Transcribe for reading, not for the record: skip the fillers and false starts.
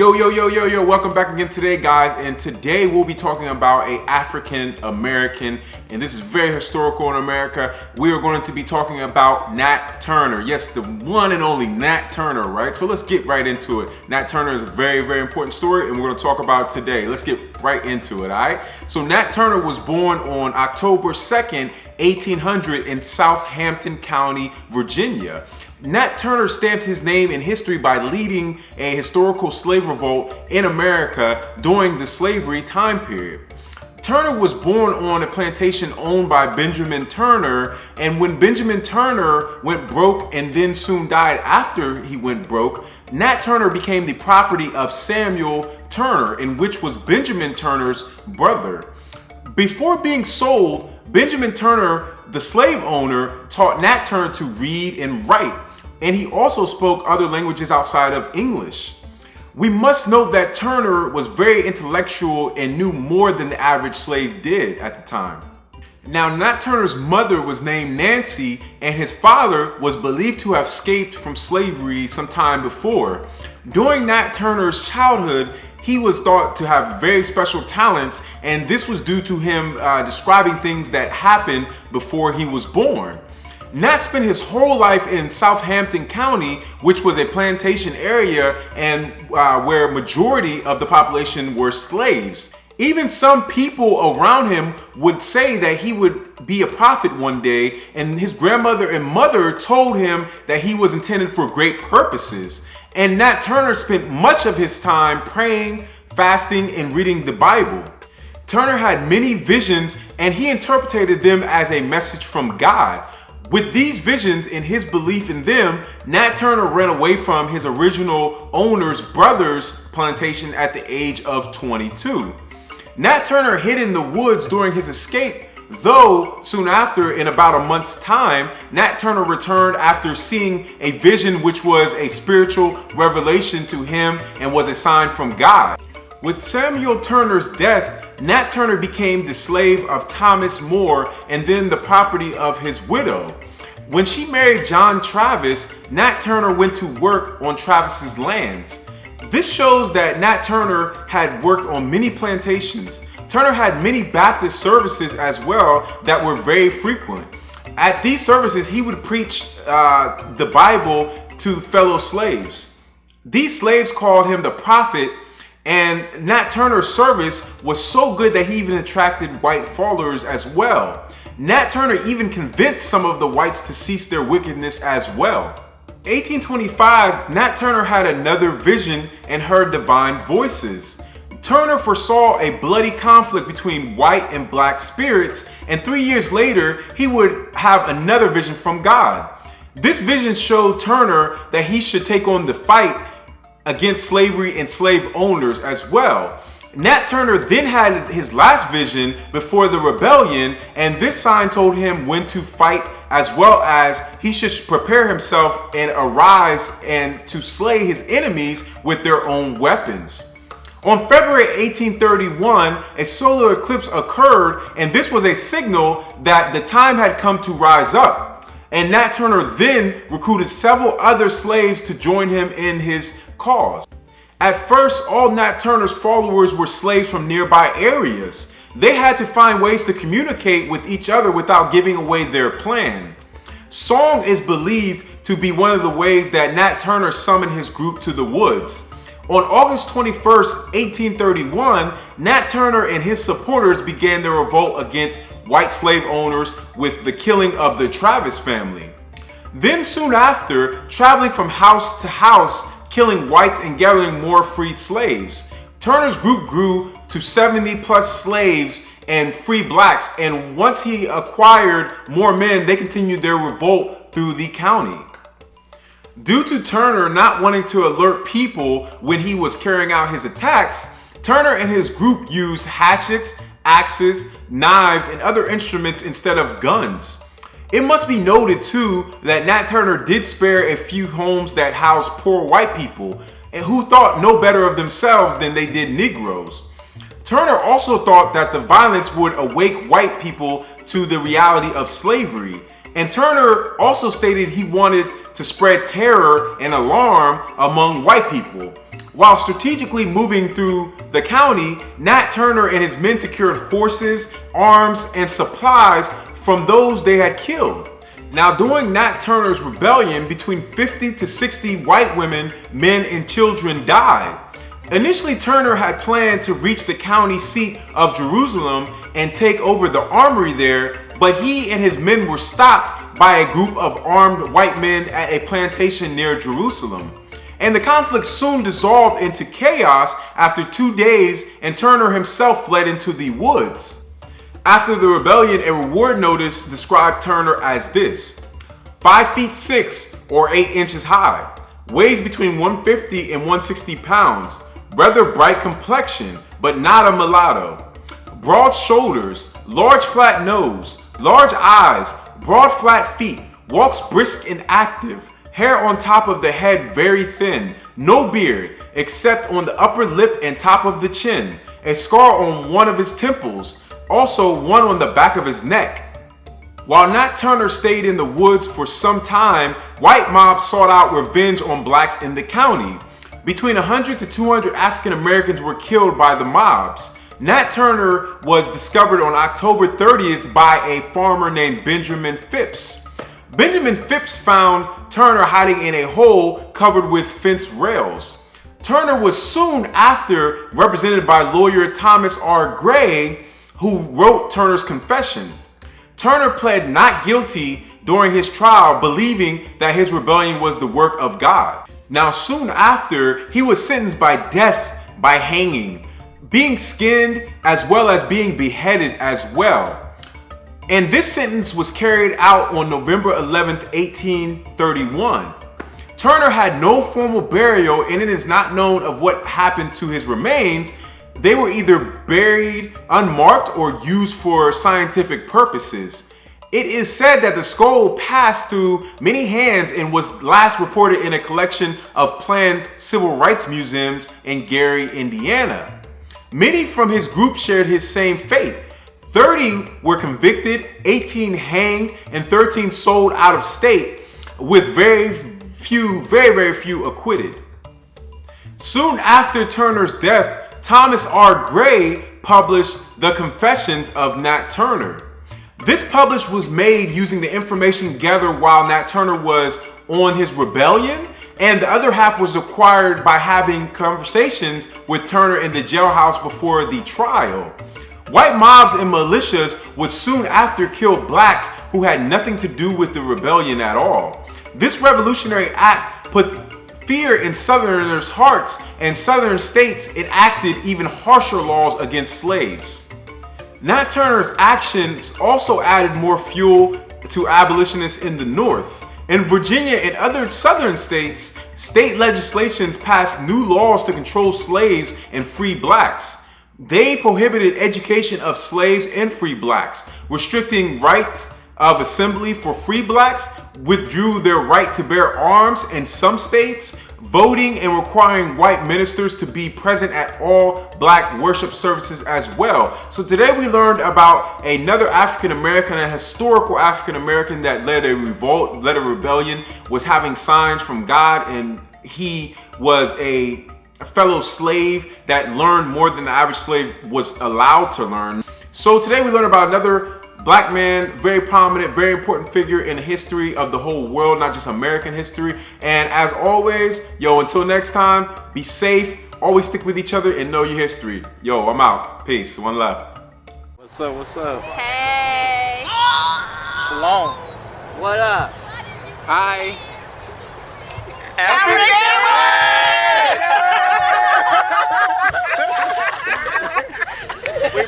Yo, welcome back again today, guys. And today we'll be talking about a African American, and this is very historical in America. We are going to be talking about Nat Turner. Yes, the one and only Nat Turner, right? So let's get right into it. Nat Turner is a very, very important story, and we're going to talk about it today. Let's get right into it, all right? So Nat Turner was born on October 2nd, 1800 in Southampton County, Virginia. Nat Turner stamped his name in history by leading a historical slave revolt in America during the slavery time period. Turner was born on a plantation owned by Benjamin Turner, and when Benjamin Turner went broke and then soon died after he went broke, Nat Turner became the property of Samuel Turner, in which was Benjamin Turner's brother. Before being sold, Benjamin Turner, the slave owner, taught Nat Turner to read and write, and he also spoke other languages outside of English. We must note that Turner was very intellectual and knew more than the average slave did at the time. Now, Nat Turner's mother was named Nancy, and his father was believed to have escaped from slavery some time before. During Nat Turner's childhood, he was thought to have very special talents, and this was due to him describing things that happened before he was born. Nat spent his whole life in Southampton County, which was a plantation area and where majority of the population were slaves. Even some people around him would say that he would be a prophet one day, and his grandmother and mother told him that he was intended for great purposes. And Nat Turner spent much of his time praying, fasting, and reading the Bible. Turner had many visions, and he interpreted them as a message from God. With these visions and his belief in them, Nat Turner ran away from his original owner's brother's plantation at the age of 22. Nat Turner hid in the woods during his escape, though soon after, in about a month's time, Nat Turner returned after seeing a vision which was a spiritual revelation to him and was a sign from God. With Samuel Turner's death, Nat Turner became the slave of Thomas More and then the property of his widow. When she married John Travis, Nat Turner went to work on Travis's lands. This shows that Nat Turner had worked on many plantations. Turner had many Baptist services as well that were very frequent. At these services, he would preach the Bible to fellow slaves. These slaves called him the prophet, and Nat Turner's service was so good that he even attracted white followers as well. Nat Turner even convinced some of the whites to cease their wickedness as well. 1825, Nat Turner had another vision and heard divine voices. Turner foresaw a bloody conflict between white and black spirits, and 3 years later, he would have another vision from God. This vision showed Turner that he should take on the fight against slavery and slave owners as well. Nat Turner then had his last vision before the rebellion, and this sign told him when to fight, as well as he should prepare himself and arise and to slay his enemies with their own weapons. On February 1831, a solar eclipse occurred, and this was a signal that the time had come to rise up. And Nat Turner then recruited several other slaves to join him in his cause. At first, all Nat Turner's followers were slaves from nearby areas. They had to find ways to communicate with each other without giving away their plan. Song is believed to be one of the ways that Nat Turner summoned his group to the woods. On August 21st, 1831, Nat Turner and his supporters began their revolt against white slave owners with the killing of the Travis family. Then soon after, traveling from house to house, killing whites and gathering more freed slaves. Turner's group grew to 70 plus slaves and free blacks, and once he acquired more men, they continued their revolt through the county. Due to Turner not wanting to alert people when he was carrying out his attacks, Turner and his group used hatchets, axes, knives, and other instruments instead of guns. It must be noted too that Nat Turner did spare a few homes that housed poor white people and who thought no better of themselves than they did Negroes. Turner also thought that the violence would awake white people to the reality of slavery, And Turner also stated he wanted to spread terror and alarm among white people. While strategically moving through the county, Nat Turner and his men secured horses, arms, and supplies from those they had killed. Now, during Nat Turner's rebellion, between 50 to 60 white women, men, and children died. Initially, Turner had planned to reach the county seat of Jerusalem and take over the armory there, but he and his men were stopped by a group of armed white men at a plantation near Jerusalem. And the conflict soon dissolved into chaos after 2 days, and Turner himself fled into the woods. After the rebellion, a reward notice described Turner as this: 5 feet 6 or 8 inches high, weighs between 150 and 160 pounds, rather bright complexion, but not a mulatto, broad shoulders, large flat nose, large eyes, broad flat feet, walks brisk and active, hair on top of the head very thin, no beard except on the upper lip and top of the chin, a scar on one of his temples, also one on the back of his neck. While Nat Turner stayed in the woods for some time, white mobs sought out revenge on blacks in the county. Between 100 to 200 African Americans were killed by the mobs. Nat Turner was discovered on October 30th by a farmer named Benjamin Phipps. Benjamin Phipps found Turner hiding in a hole covered with fence rails. Turner was soon after represented by lawyer Thomas R. Gray, who wrote Turner's confession. Turner pled not guilty during his trial, believing that his rebellion was the work of God. Now, soon after, he was sentenced by death by hanging, being skinned, as well as being beheaded as well. And this sentence was carried out on November 11th, 1831. Turner had no formal burial, and it is not known of what happened to his remains. They were either buried unmarked or used for scientific purposes. It is said that the skull passed through many hands and was last reported in a collection of planned civil rights museums in Gary, Indiana. Many from his group shared his same fate. 30 were convicted, 18 hanged, and 13 sold out of state, with very few acquitted. Soon after Turner's death, Thomas R. Gray published The Confessions of Nat Turner. This publish was made using the information gathered while Nat Turner was on his rebellion, and the other half was acquired by having conversations with Turner in the jailhouse before the trial. White mobs and militias would soon after kill blacks who had nothing to do with the rebellion at all. This revolutionary act put fear in Southerners' hearts, and Southern states enacted even harsher laws against slaves. Nat Turner's actions also added more fuel to abolitionists in the North. In Virginia and other Southern states, state legislations passed new laws to control slaves and free blacks. They prohibited education of slaves and free blacks, restricting rights of assembly for free blacks, withdrew their right to bear arms in some states, voting and requiring white ministers to be present at all black worship services as well. So today we learned about another African American, a historical African American that led a revolt, led a rebellion, was having signs from God, and he was a fellow slave that learned more than the average slave was allowed to learn. So today we learned about another black man, very prominent, very important figure in the history of the whole world, not just American history. And as always, until next time, be safe, always stick with each other and know your history. I'm out. Peace. One love. What's up? What's up? Hey. Shalom. What up? Hi. African. We